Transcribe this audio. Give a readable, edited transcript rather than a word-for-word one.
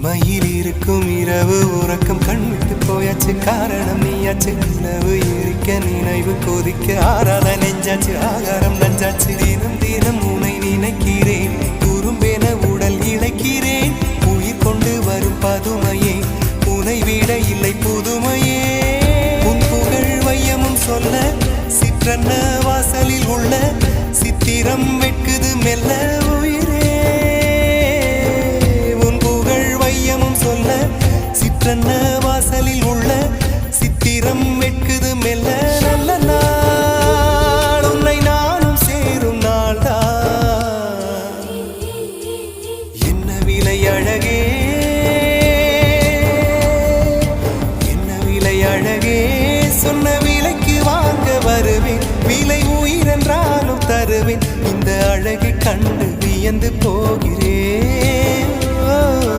தனிமையில் இருக்கும் இரவு உறக்கம் கண்விட்டு போயாச்சு காரணம் நீயாச்சு நிலவு எரிக்க நினைவு கொதிக்க ஆறாத நெஞ்சாச்சு ஆகாரம் நஞ்சாச்சு தினம் தினம் உனை நினைக்கிறேன் குறும்பென உடல் இழைக்கிறேன் உயிர் கொண்டு வரும் பதுமையே உனை விட இல்லை புதுமையே உன் புகழ் வையமும் சொல்ல சிற்றன்ன வாசலில் உள்ள சித்திரம் வெட்குது மெல்ல உயிரே உன் புகழ் வையமும் சொல்ல சிற்றன்ன வாசலில் உள்ள சித்திரம் வெட்குது மெல்ல நல்ல நாள் உன்னை நானும் சேரும் நாள்தான் என்ன விலை அழகே என்ன விலை அழகே சொன்ன விலைக்கு வாங்க வருவேன் விலை உயிரென்றாலும் தருவேன் இந்த அழகை கண்டு வியந்து போகிறேன்